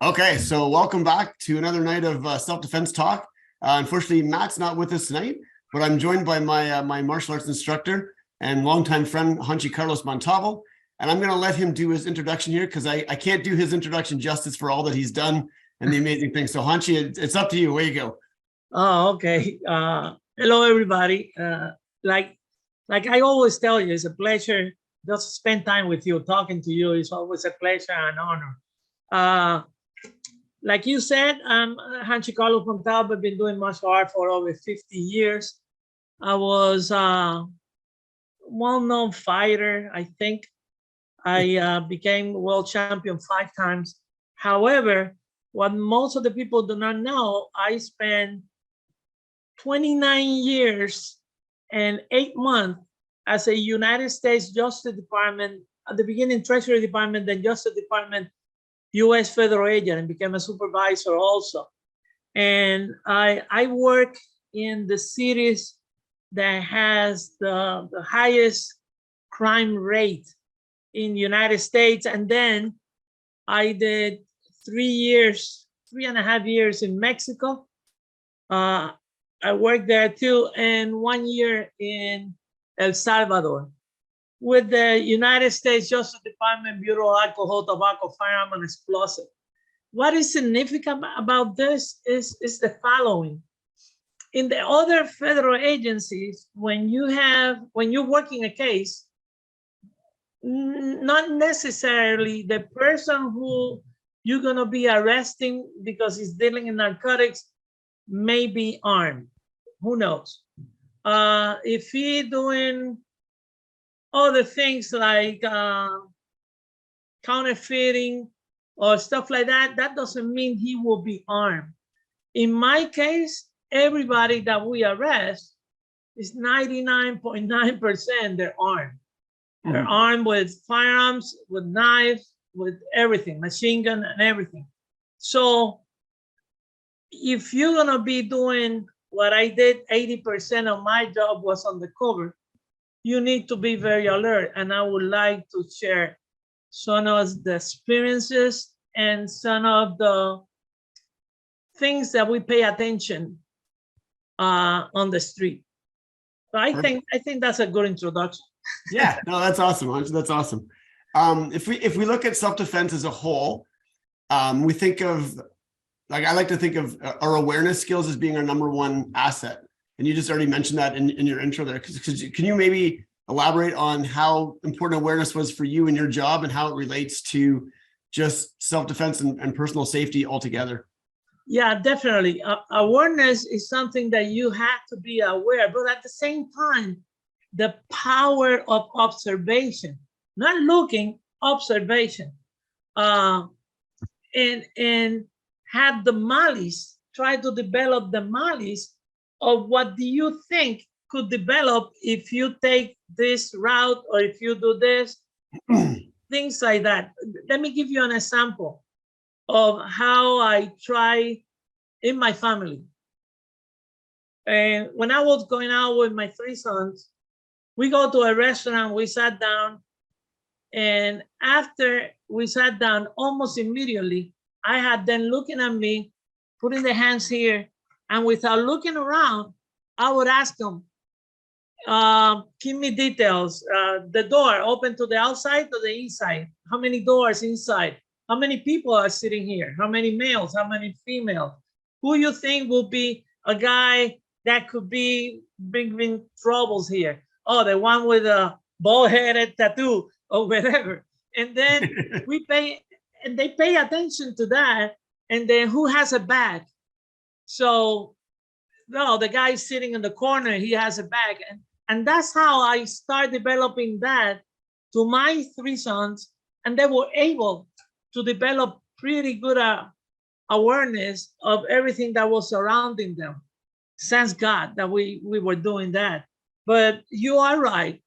Okay, so welcome back to another night of self-defense talk. Unfortunately, Matt's not with us tonight, but I'm joined by my martial arts instructor and longtime friend, Hanchi Carlos Montalvo. And I'm going to let him do his introduction here because I can't do his introduction justice for all that he's done and the amazing things. So Hanchi, it's up to you. Where you go. Oh, okay. Hello, everybody. Like I always tell you, it's a pleasure just to spend time with you. Talking to you is always a pleasure and honor. Like you said, I'm Hanchi Carlos Montalvo. I've been doing martial art for over 50 years. I was a well-known fighter, I think. I became world champion 5 times. However, what most of the people do not know, I spent 29 years and 8 months as a United States Justice Department, at the beginning Treasury Department, then Justice Department, U.S. federal agent, and became a supervisor also. And I work in the cities that has the highest crime rate in the United States. And then I did 3.5 years in Mexico. I worked there too, and 1 year in El Salvador with the United States Justice Department Bureau of Alcohol, Tobacco, Firearm, and Explosive. What is significant about this is the following. In the other federal agencies, when you're working a case, not necessarily the person who you're gonna be arresting because he's dealing in narcotics may be armed. Who knows? If he doing other things like counterfeiting or stuff like that, that doesn't mean he will be armed. In my case, everybody that we arrest is 99.9% they're armed. They're armed with firearms, with knives, with everything, machine gun and everything. So if you're gonna be doing what I did, 80% of my job was on the cover, you need to be very alert. And I would like to share some of the experiences and some of the things that we pay attention on the street. So I think that's a good introduction. Yeah, no, that's awesome. That's awesome. If we look at self-defense as a whole, we think of, like, I like to think of our awareness skills as being our #1 asset. And you just already mentioned that in your intro there. Can you maybe elaborate on how important awareness was for you in your job and how it relates to just self-defense and personal safety altogether? Yeah, definitely. Awareness is something that you have to be aware, but at the same time, the power of observation, not looking, observation, and have the malice, try to develop the malice of what do you think could develop if you take this route or if you do this, things like that. Let me give you an example of how I try in my family. And when I was going out with my 3 sons, we go to a restaurant, we sat down, and after we sat down, almost immediately, I had them looking at me, putting their hands here, and without looking around, I would ask them, give me details. The door open to the outside or the inside? How many doors inside? How many people are sitting here? How many males? How many females? Who you think will be a guy that could be bringing troubles here? Oh, the one with a bald-headed tattoo or whatever. And then they pay attention to that. And then who has a bag? So, no, the guy sitting in the corner, he has a bag. And that's how I start developing that to my 3 sons. And they were able to develop pretty good awareness of everything that was surrounding them. Thanks God that we were doing that. But you are right.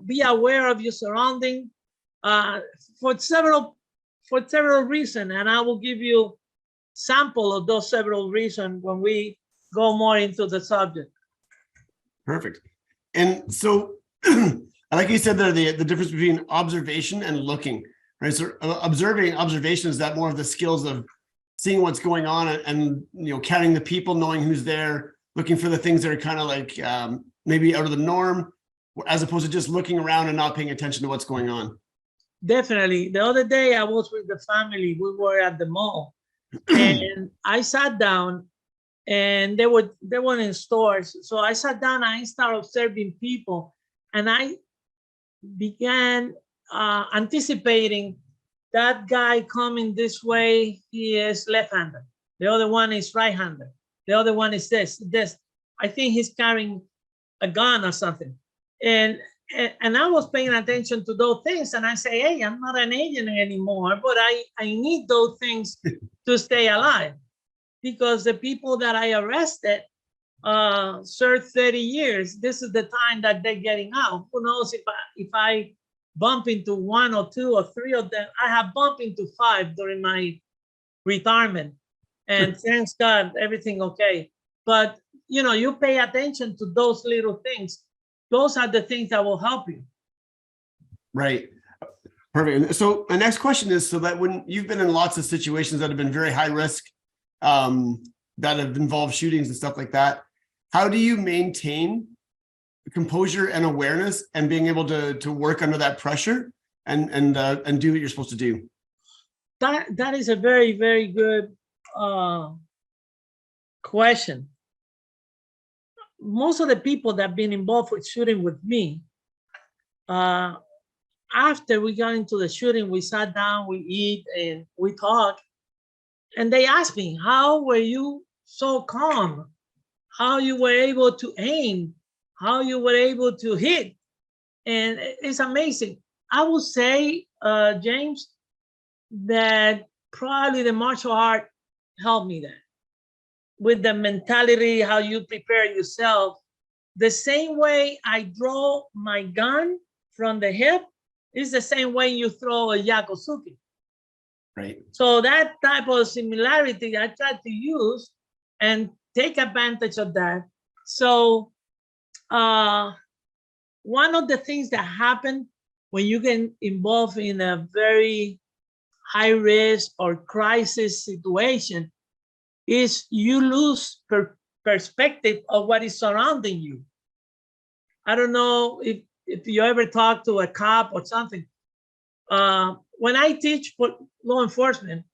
Be aware of your surrounding for several reasons. And I will give you sample of those several reasons when we go more into the subject. Perfect. And so, like you said there, the difference between observation and looking, right? So observation, is that more of the skills of seeing what's going on and counting the people, knowing who's there, looking for the things that are kind of like maybe out of the norm, as opposed to just looking around and not paying attention to what's going on. Definitely. The other day I was with the family. We were at the mall, and I sat down, and they weren't in stores. So I sat down. I started observing people, and I began anticipating that guy coming this way. He is left-handed. The other one is right-handed. The other one is this. I think he's carrying a gun or something. And I was paying attention to those things, and I say, hey, I'm not an agent anymore, but I need those things to stay alive, because the people that I arrested served 30 years. This is the time that they're getting out. Who knows if I bump into one or two or three of them. I have bumped into 5 during my retirement, and thanks God, everything okay. But you pay attention to those little things. Those are the things that will help you. Right. Perfect. So my next question is, so that when you've been in lots of situations that have been very high risk, that have involved shootings and stuff like that, how do you maintain composure and awareness and being able to work under that pressure and do what you're supposed to do? That is a very, very good question. Most of the people that have been involved with shooting with me, after we got into the shooting, we sat down, we eat, and we talk. And they asked me, how were you so calm? How you were able to aim? How you were able to hit? And it's amazing. I would say, James, that probably the martial art helped me there. With the mentality, how you prepare yourself. The same way I draw my gun from the hip is the same way you throw a yakusuki. Right. So that type of similarity I try to use and take advantage of that. So one of the things that happen when you get involved in a very high risk or crisis situation is you lose perspective of what is surrounding you. I don't know if you ever talk to a cop or something. When I teach for law enforcement,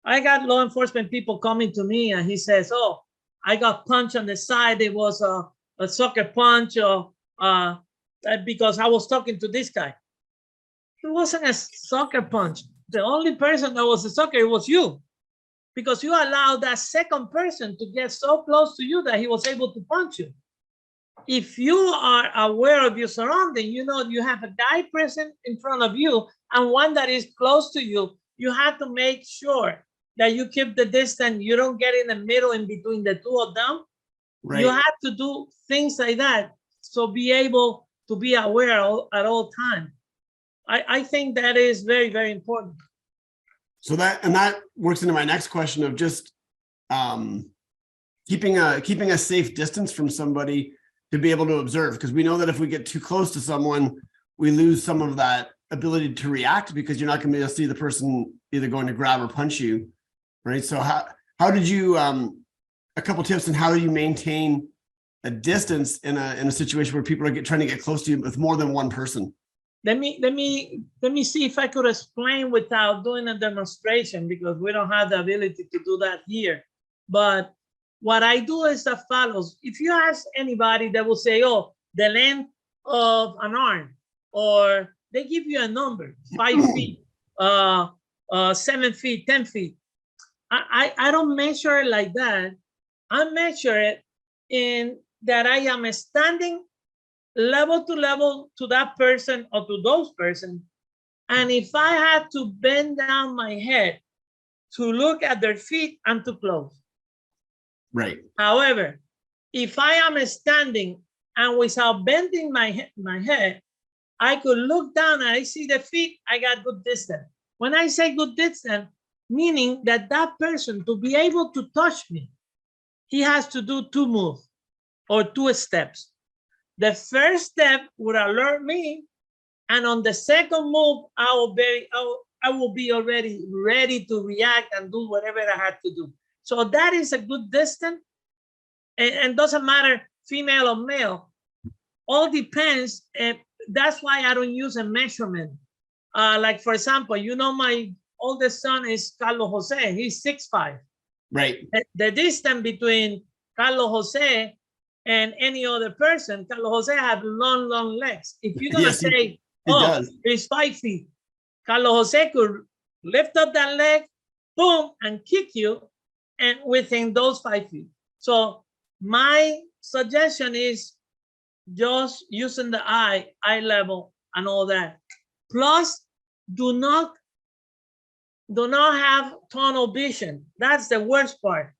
I got law enforcement people coming to me and he says, oh, I got punched on the side. It was a sucker punch or because I was talking to this guy. It wasn't a sucker punch. The only person that was a sucker was you, because you allowed that second person to get so close to you that he was able to punch you. If you are aware of your surrounding, you have a guy present in front of you and one that is close to you, you have to make sure that you keep the distance. You don't get in the middle in between the two of them. Right. You have to do things like that. So be able to be aware at all times. I think that is very, very important. So that works into my next question of just keeping a safe distance from somebody to be able to observe, because we know that if we get too close to someone, we lose some of that ability to react, because you're not going to be able to see the person either going to grab or punch you, right? So how did you a couple tips on how do you maintain a distance in a situation where people are trying to get close to you with more than one person? Let me see if I could explain without doing a demonstration, because we don't have the ability to do that here. But what I do is as follows. If you ask anybody, they will say, oh, the length of an arm, or they give you a number, 5 feet, 7 feet, 10 feet. I don't measure it like that. I measure it in that I am standing level to level to that person or to those persons. And if I had to bend down my head to look at their feet, I'm too close. Right. However, if I am standing and without bending my head, I could look down and I see the feet, I got good distance. When I say good distance, meaning that that person, to be able to touch me, he has to do 2 moves or 2 steps. The first step would alert me, and on the second move, I will I will be already ready to react and do whatever I had to do. So that is a good distance, and doesn't matter female or male. All depends. That's why I don't use a measurement. Like for example, my oldest son is Carlos Jose. He's 6'5". Right. The distance between Carlos Jose and any other person, Carlos Jose have long legs. If you're gonna Yes, say, he does. he's 5 feet, Carlos Jose could lift up that leg, boom, and kick you, and within those 5 feet. So my suggestion is just using the eye level and all that. Plus, do not have tunnel vision. That's the worst part.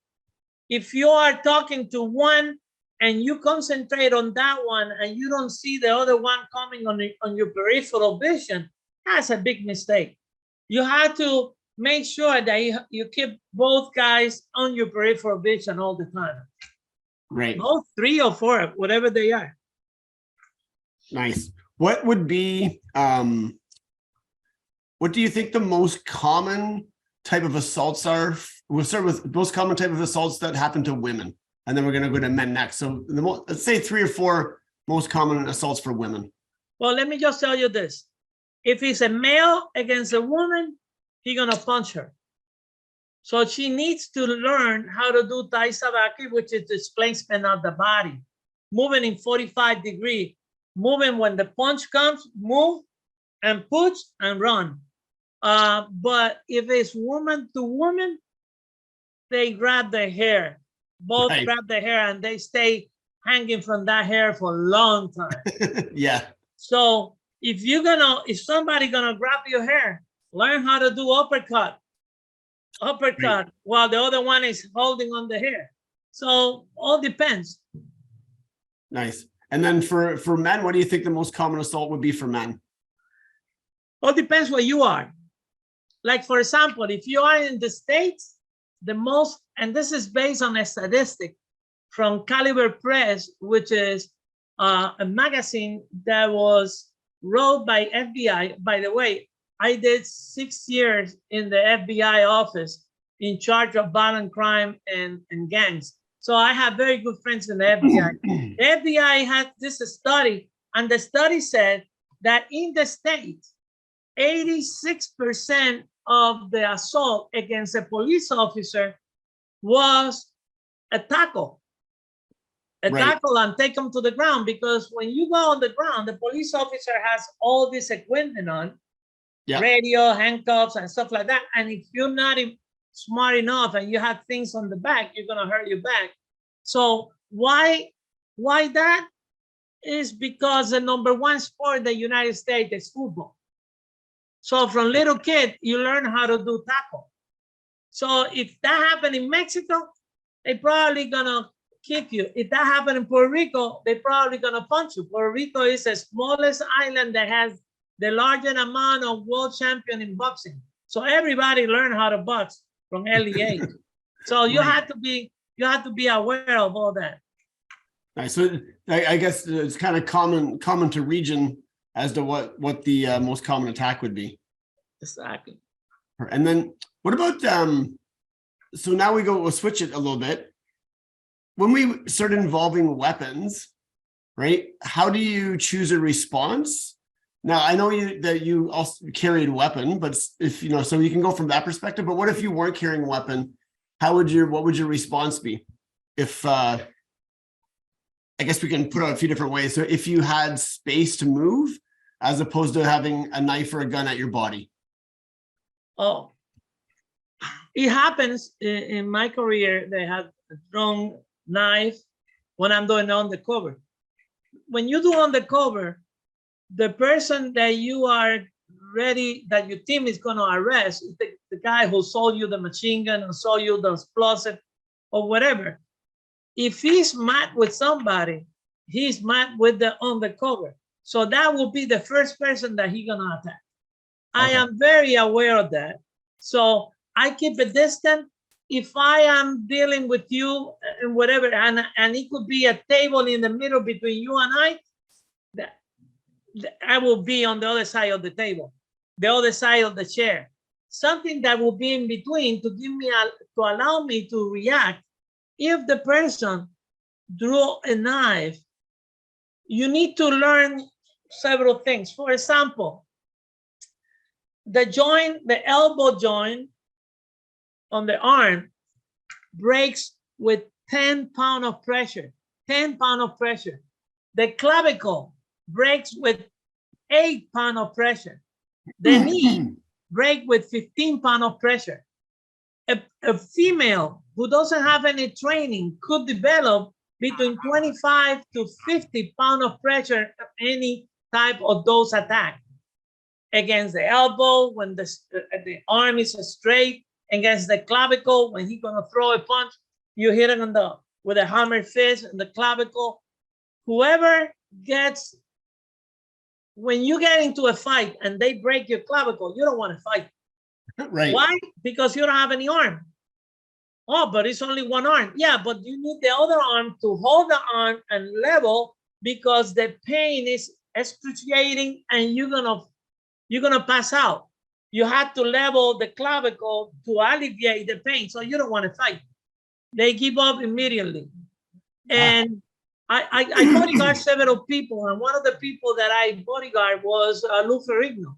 If you are talking to one and you concentrate on that one and you don't see the other one coming on your peripheral vision, that's a big mistake. You have to make sure that you keep both guys on your peripheral vision all the time. Right. Both 3 or 4, whatever they are. Nice. What would be, what do you think the most common type of assaults are? We'll start with most common type of assaults that happen to women, and then we're going to go to men next. So let's say 3 or 4 most common assaults for women. Well, let me just tell you this. If it's a male against a woman, he's going to punch her. So she needs to learn how to do tai sabaki, which is displacement of the body, moving in 45 degrees, moving when the punch comes, move and push and run. But if it's woman to woman, they grab their hair, both Right. grab their hair, and they stay hanging from that hair for a long time. Yeah. So if somebody gonna grab your hair, learn how to do uppercut right, while the other one is holding on the hair. So all depends. Nice. And then for men, what do you think the most common assault would be for men? All depends where you are. Like for example, if you are in the States, the most, and this is based on a statistic from Caliber Press, which is a magazine that was wrote by FBI. By the way, I did 6 years in the FBI office in charge of violent crime and gangs. So I have very good friends in the FBI. The FBI had this study, and the study said that in the States, 86% of the assault against a police officer was a tackle. Right. Tackle and take them to the ground, because when you go on the ground, the police officer has all this equipment on, yeah, radio, handcuffs, and stuff like that. And if you're not smart enough and you have things on the back, you're gonna hurt your back. So why that is because the #1 sport in the United States is football. So from little kid, you learn how to do tackle. So if that happened in Mexico, they probably gonna kick you. If that happened in Puerto Rico, they probably gonna punch you. Puerto Rico is the smallest island that has the largest amount of world champion in boxing. So everybody learned how to box from early age. So you have to be aware of all that. Nice. So I guess it's kind of common to region as to what the most common attack would be. Exactly. And then what about so now we'll switch it a little bit. When we start involving weapons, right? How do you choose a response? Now I know that you also carried a weapon, but if so you can go from that perspective. But what if you weren't carrying a weapon? What would your response be? If I guess we can put out a few different ways. So if you had space to move, as opposed to having a knife or a gun at your body. Oh, it happens in my career. They have a strong knife when I'm doing undercover. When you do undercover, the person that you are ready, that your team is going to arrest, is the guy who sold you the machine gun or sold you the explosive or whatever. If he's mad with somebody, he's mad with the undercover. So that will be the first person that he's going to attack. Okay. I am very aware of that. So I keep a distance. If I am dealing with you and whatever, and it could be a table in the middle between you and I will be on the other side of the table. the other side of the chair. Something that will be in between to give me to allow me to react if the person drew a knife. You need to learn several things. For example, the joint, the elbow joint on the arm breaks with 10 pounds of pressure, 10 pounds of pressure. The clavicle breaks with 8 pounds of pressure. The knee break with 15 pounds of pressure. A female who doesn't have any training could develop between 25 to 50 pounds of pressure of any type of those attack. Against the elbow, when the arm is straight, against the clavicle, when he's gonna throw a punch, you hit him with a hammer fist in the clavicle. Whoever gets, when you get into a fight and they break your clavicle, you don't want to fight. Right. Why? Because you don't have any arm. Oh, but it's only one arm. Yeah, but you need the other arm to hold the arm and level, because the pain is excruciating and you're gonna pass out. You have to level the clavicle to alleviate the pain, so you don't want to fight. They give up immediately. And I bodyguard several people, and one of the people that I bodyguard was Lou Ferrigno.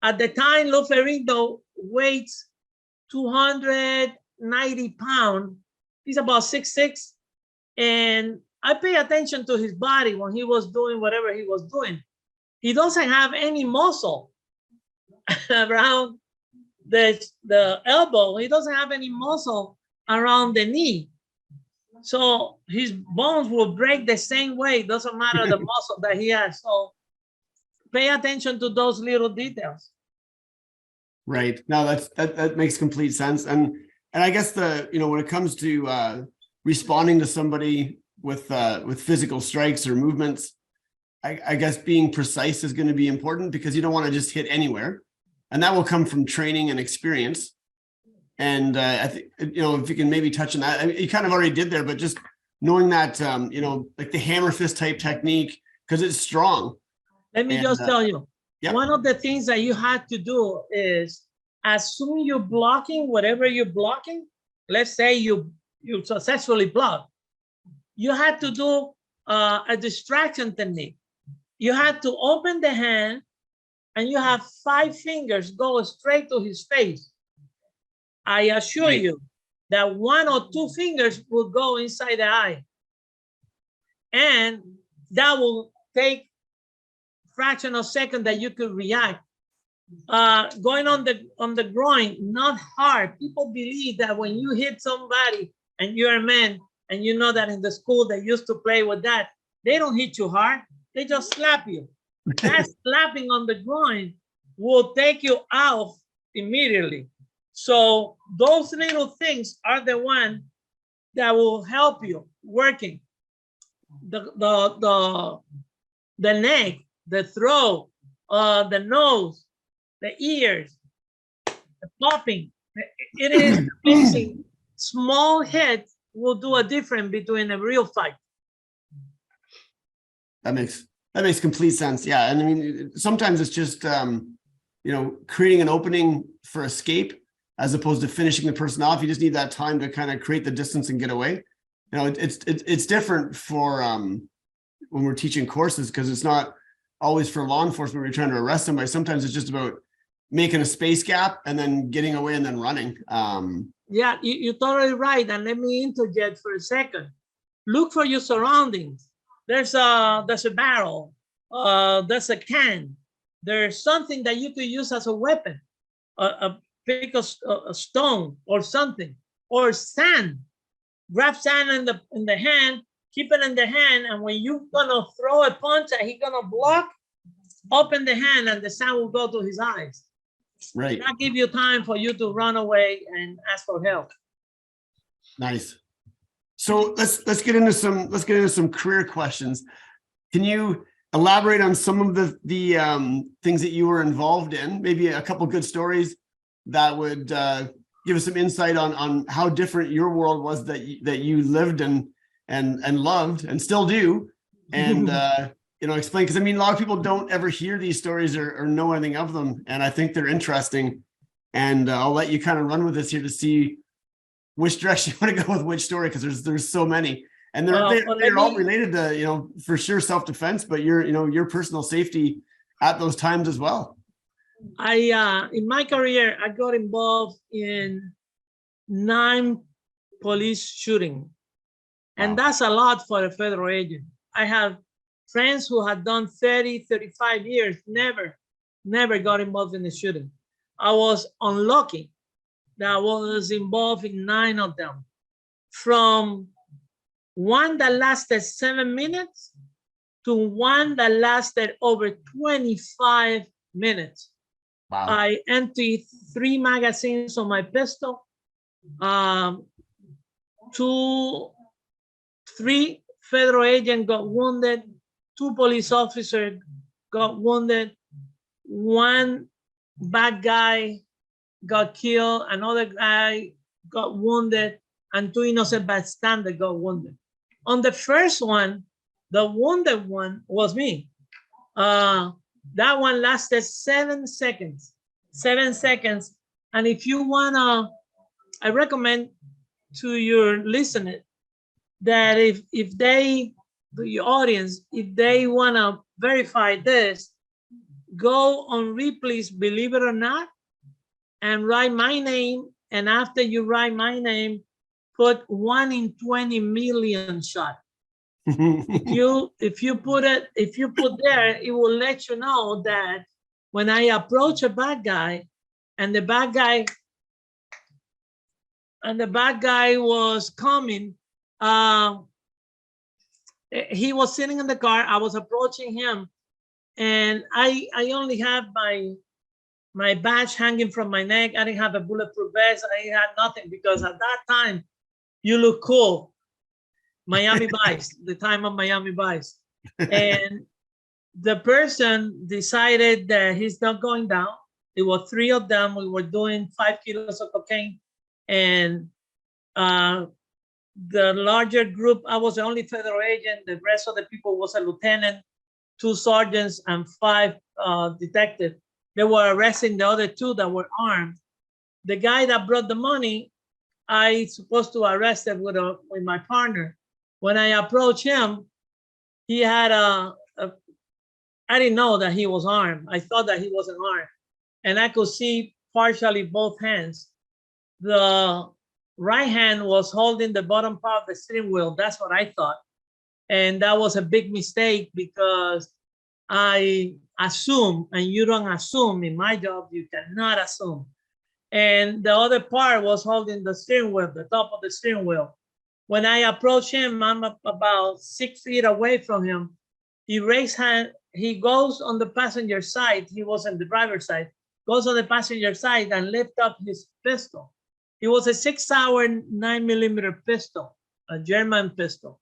At the time, Lou Ferrigno weighs 290 pounds. He's about 6'6", and I pay attention to his body when he was doing whatever he was doing. He doesn't have any muscle around the elbow. He doesn't have any muscle around the knee. So his bones will break the same way. Doesn't matter the muscle that he has. So pay attention to those little details. Right. No, that makes complete sense. And I guess when it comes to responding to somebody with physical strikes or movements, I guess being precise is going to be important, because you don't want to just hit anywhere, and that will come from training and experience. And I think, if you can maybe touch on that, I mean, you kind of already did there, but just knowing that, like the hammer fist type technique, because it's strong. Let me just tell you, yep. One of the things that you have to do is, as soon you're blocking, whatever you're blocking, let's say you successfully block, you have to do a distraction technique. You have to open the hand and you have 5 fingers go straight to his face. I assure you that 1 or 2 fingers will go inside the eye. And that will take a fraction of a second that you could react. Going on the groin, not hard. People believe that when you hit somebody and you're a man, and you know that in the school they used to play with that, they don't hit you hard. They just slap you. That slapping on the groin will take you out immediately. So those little things are the one that will help you working. The neck, the throat, the nose, the ears, the popping. It is amazing. Small heads will do a difference between a real fight. That makes complete sense. Yeah. And I mean, sometimes it's just, creating an opening for escape as opposed to finishing the person off. You just need that time to kind of create the distance and get away. It's different for when we're teaching courses, because it's not always for law enforcement. We're trying to arrest somebody. Sometimes it's just about making a space gap and then getting away and then running. Yeah, you're totally right. And let me interject for a second. Look for your surroundings. There's a barrel. There's a can. There's something that you could use as a weapon. Pick a stone or something, or sand. Grab sand in the hand, keep it in the hand, and when you're gonna throw a punch and he's gonna block, open the hand and the sand will go to his eyes. Right. That give you time for you to run away and ask for help. Nice. So let's get into some career questions. Can you elaborate on some of the things that you were involved in? Maybe a couple good stories that would give us some insight on how different your world was that you lived and loved and still do, and explain, because I mean, a lot of people don't ever hear these stories or know anything of them, and I think they're interesting. And I'll let you kind of run with this here to see which direction you want to go with which story, because there's so many, and they're all related to for sure self-defense, but your personal safety at those times as well. In my career, I got involved in 9 police shooting, and that's a lot for a federal agent. I have friends who had done 30, 35 years, never got involved in a shooting. I was unlucky that I was involved in 9 of them, from one that lasted 7 minutes to one that lasted over 25 minutes. Wow. I emptied 3 magazines on my pistol. 3 federal agents got wounded. 2 police officers got wounded. 1 bad guy got killed. Another guy got wounded, and 2 innocent bystanders got wounded. On the first one, the wounded one was me. That one lasted 7 seconds. 7 seconds. And if you wanna, I recommend to your listener that if they, the audience, if they wanna verify this, go on Ripley's Believe It or Not and write my name. And after you write my name, put 1 in 20 million shot. If you put there, it will let you know that when I approach a bad guy, and the bad guy was coming, he was sitting in the car. I was approaching him, and I only have my badge hanging from my neck. I didn't have a bulletproof vest. I had nothing, because at that time you look cool. Miami Vice, the time of Miami Vice. And the person decided that he's not going down. It was 3 of them. We were doing 5 kilos of cocaine. And the larger group, I was the only federal agent. The rest of the people was a lieutenant, 2 sergeants, and 5 detectives. They were arresting the other 2 that were armed. The guy that brought the money, I supposed to arrest him with my partner. When I approached him, he had I didn't know that he was armed. I thought that he wasn't armed. And I could see partially both hands. The right hand was holding the bottom part of the steering wheel. That's what I thought. And that was a big mistake, because I assume, and you don't assume in my job, you cannot assume. And the other part was holding the steering wheel, the top of the steering wheel. When I approach him, I'm about 6 feet away from him. He raised hand. He goes on the passenger side. He was on the driver's side. Goes on the passenger side and lift up his pistol. It was a 6-hour 9mm pistol, a German pistol.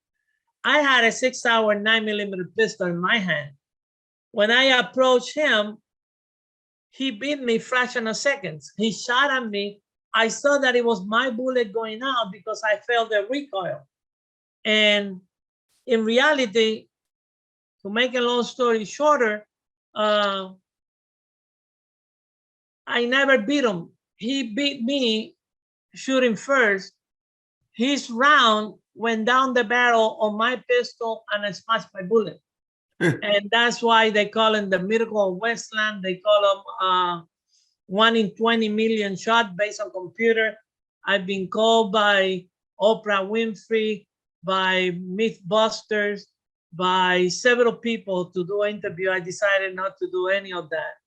I had a 6-hour 9mm pistol in my hand. When I approached him, he beat me fraction of seconds. He shot at me. I saw that it was my bullet going out because I felt the recoil. And in reality, to make a long story shorter, I never beat him. He beat me shooting first. His round went down the barrel of my pistol and I smashed my bullet. And that's why they call him the Miracle of Westland. They call him 1 in 20 million shot based on computer. I've been called by Oprah Winfrey, by Mythbusters, by several people to do an interview. I decided not to do any of that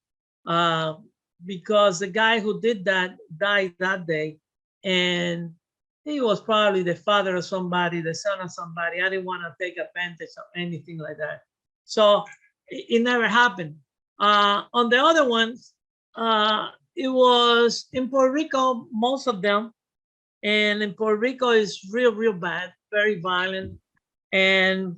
because the guy who did that died that day. And he was probably the father of somebody, the son of somebody. I didn't want to take advantage of anything like that. So it never happened. On the other ones, it was in Puerto Rico, most of them. And in Puerto Rico is real, real bad, very violent. And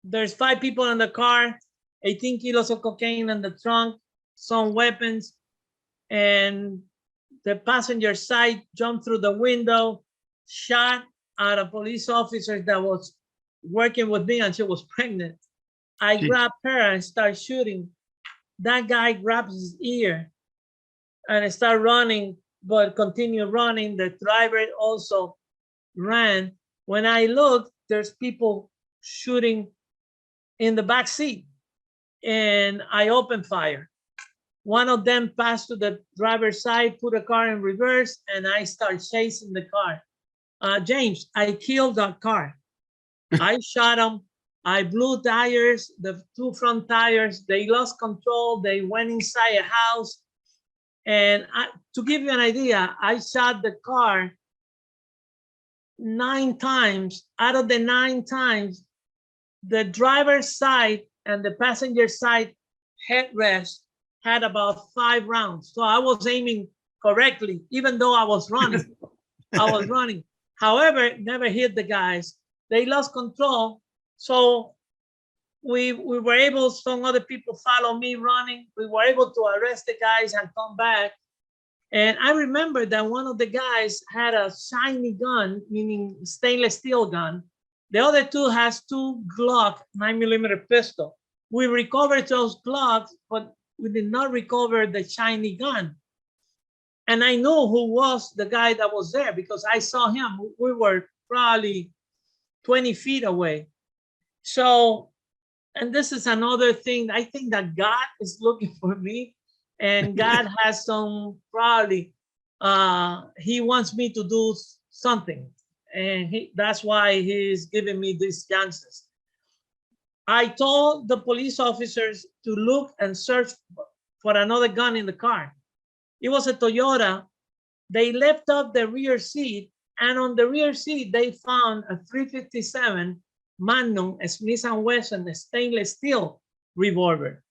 there's 5 people in the car, 18 kilos of cocaine in the trunk, some weapons, and the passenger side, jumped through the window, shot at a police officer that was working with me, and she was pregnant. I grabbed her and started shooting. That guy grabbed his ear and started running, but continued running. The driver also ran. When I looked, there's people shooting in the back seat, and I opened fire. One of them passed to the driver's side, put the car in reverse, and I started chasing the car. James, I killed that car. I shot them. I blew tires, the two front tires. They lost control. They went inside a house. And to give you an idea, I shot the car 9 times. Out of the 9 times, the driver's side and the passenger side headrest had about 5 rounds. So I was aiming correctly, even though I was running. I was running. However, never hit the guys. They lost control. So we were able, some other people follow me running. We were able to arrest the guys and come back. And I remember that one of the guys had a shiny gun, meaning stainless steel gun. The other two has 2 Glock 9mm pistol. We recovered those Glocks, but we did not recover the shiny gun. And I know who was the guy that was there because I saw him. We were probably 20 feet away. So, and this is another thing. I think that God is looking for me, and God has some probably, he wants me to do something. And that's why he's giving me these chances. I told the police officers to look and search for another gun in the car. It was a Toyota. They lifted up the rear seat, and on the rear seat, they found a .357 Magnum Smith & Wesson stainless steel revolver.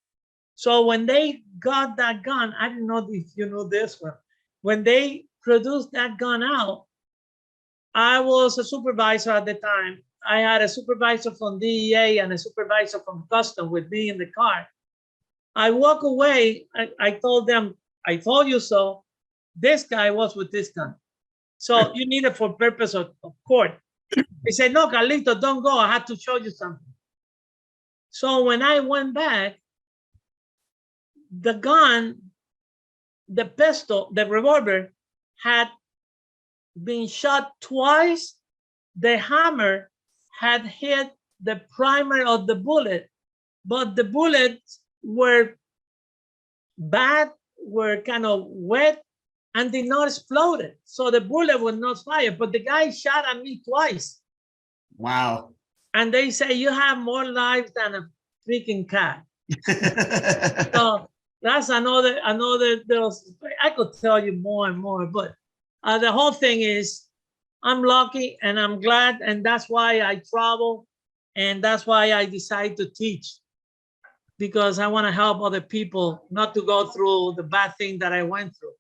So when they got that gun, I don't know if you know this one, when they produced that gun out, I was a supervisor at the time. I had a supervisor from DEA and a supervisor from Custom with me in the car. I walk away, I told them, I told you so. This guy was with this gun. So you need it for purpose of court. They said, no, Carlito, don't go. I have to show you something. So when I went back, the gun, the pistol, the revolver had been shot twice. The hammer had hit the primer of the bullet, but the bullets were bad, were kind of wet, and did not explode. So the bullet was not fired, but the guy shot at me twice. Wow. And they say, you have more lives than a freaking cat. So that's another, I could tell you more and more, but the whole thing is, I'm lucky and I'm glad, and that's why I travel, and that's why I decide to teach, because I want to help other people not to go through the bad thing that I went through.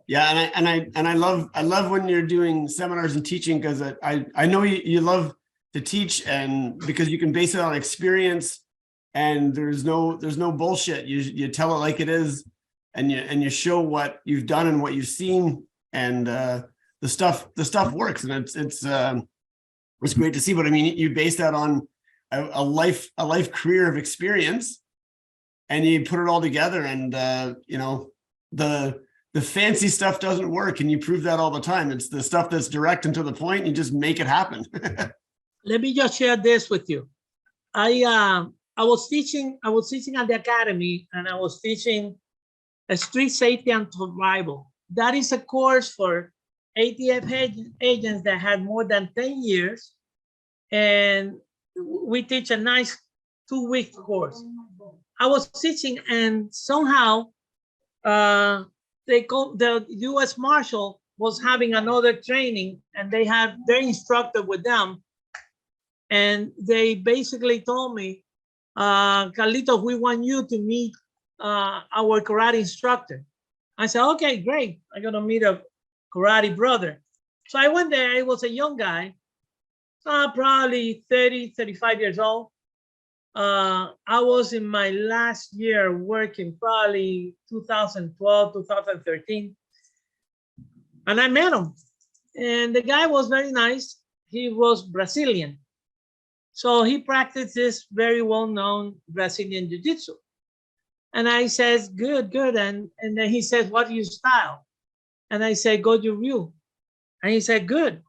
Yeah, and I love when you're doing seminars and teaching, because I know you love to teach, and because you can base it on experience, and there's no bullshit. You tell it like it is, and you show what you've done and what you've seen, and the stuff works, and it's great to see. But I mean, you base that on a life career of experience, and you put it all together, and you know, the fancy stuff doesn't work, and you prove that all the time. It's the stuff that's direct and to the point. You just make it happen. Let me just share this with you. I was teaching at the academy, and I was teaching a street safety and survival. That is a course for ATF agents that had more than 10 years. And we teach a nice 2-week course. I was teaching, and somehow the U.S. Marshal was having another training, and they had their instructor with them. And they basically told me, Carlitos, we want you to meet our karate instructor. I said, okay, great. I'm going to meet a karate brother. So I went there. It was a young guy, probably 30, 35 years old. I was in my last year working, probably 2012, 2013. And I met him. And the guy was very nice. He was Brazilian. So he practiced this very well-known Brazilian jiu-jitsu. And I says, good, good. And then he says, what do you style? And I said, Goju Ryu. And he said, good.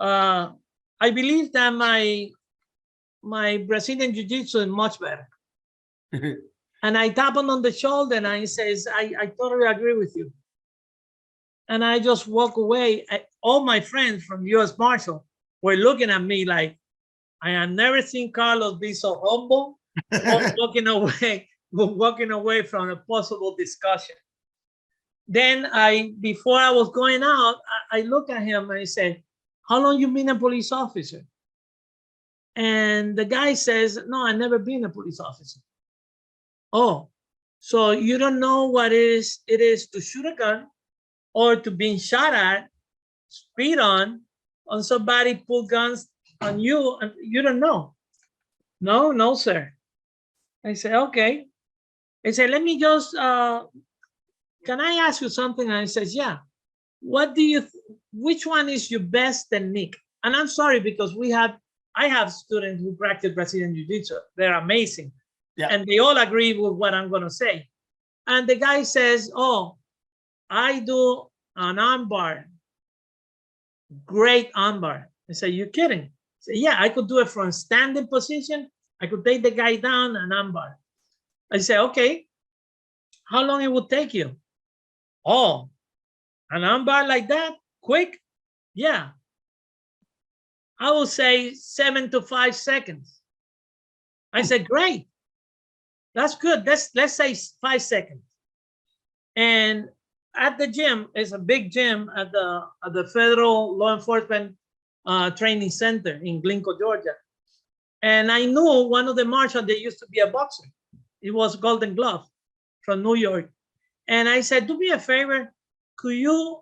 I believe that my Brazilian jiu-jitsu is much better. And I tap him on the shoulder and I says, I totally agree with you. And I just walk away. All my friends from US Marshal were looking at me like, I have never seen Carlos be so humble or walking away from a possible discussion. Then before I was going out, I look at him and I said, how long you been a police officer? And the guy says, no, I've never been a police officer. Oh, so you don't know what it is to shoot a gun or to be shot at, speed on somebody pull guns on you, and you don't know. No, sir. I said, okay. I said, let me just, can I ask you something? And I says, yeah. Which one is your best technique? And I'm sorry, because I have students who practice Brazilian Jiu-Jitsu. They're amazing. Yeah. And they all agree with what I'm gonna say. And the guy says, oh, I do an armbar. Great armbar. I say, you kidding? I say, yeah, I could do it from standing position. I could take the guy down and armbar. I say, okay, how long it would take you? Oh, an armbar like that, quick? Yeah. I will say 7 to 5 seconds. I said, great. That's good. Let's say 5 seconds. And at the gym, it's a big gym at the Federal Law Enforcement Training Center in Glencoe, Georgia. And I knew one of the marshals, they used to be a boxer. It was Golden Glove from New York. And I said, do me a favor, could you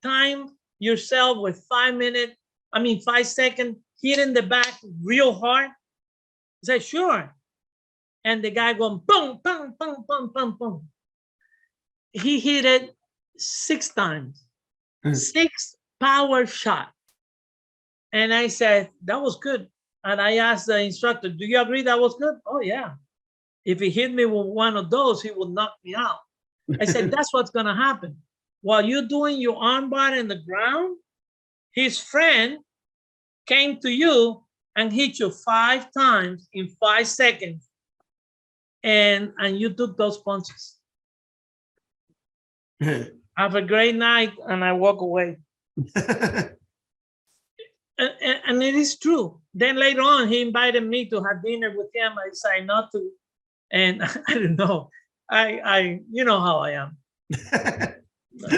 time yourself with 5 seconds, hitting the back real hard? I said, sure. And the guy going, boom, boom, boom, boom, boom, boom. He hit it 6 times, 6 power shot. And I said, that was good. And I asked the instructor, do you agree that was good? Oh, yeah. If he hit me with one of those, he would knock me out. I said, that's what's going to happen. While you're doing your armbar in the ground, his friend came to you and hit you 5 times in 5 seconds. And you took those punches. Have a great night. And I walk away. And it is true. Then later on, he invited me to have dinner with him. I decided not to. And I don't know. You know how I am.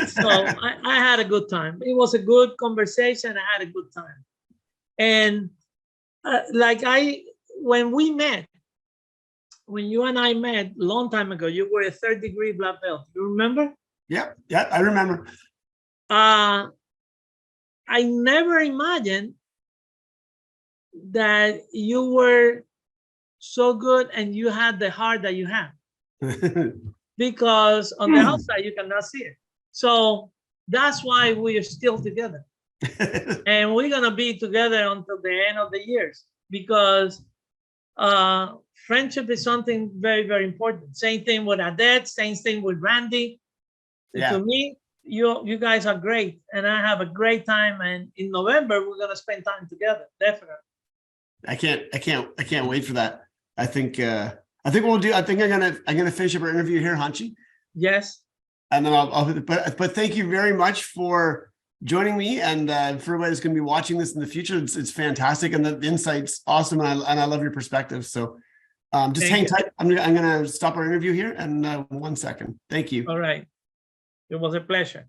So I had a good time. It was a good conversation. I had a good time. And when you and I met a long time ago, you were a 3rd-degree black belt. You remember? Yeah, I remember. I never imagined that you were so good and you had the heart that you have. Because on the outside, you cannot see it. So that's why we are still together. And we're going to be together until the end of the years, because friendship is something very, very important. Same thing with Adet, same thing with Randy. Yeah. To me, you guys are great, and I have a great time. And in November, we're going to spend time together. Definitely. I can't wait for that. I think we'll do. I think I'm gonna finish up our interview here, Hanchi. Yes. And then but thank you very much for joining me, and for everybody that's going to be watching this in the future. It's fantastic, and the insight's awesome, and I love your perspective. So just hang tight. I'm gonna stop our interview here, and 1 second. Thank you. All right. It was a pleasure.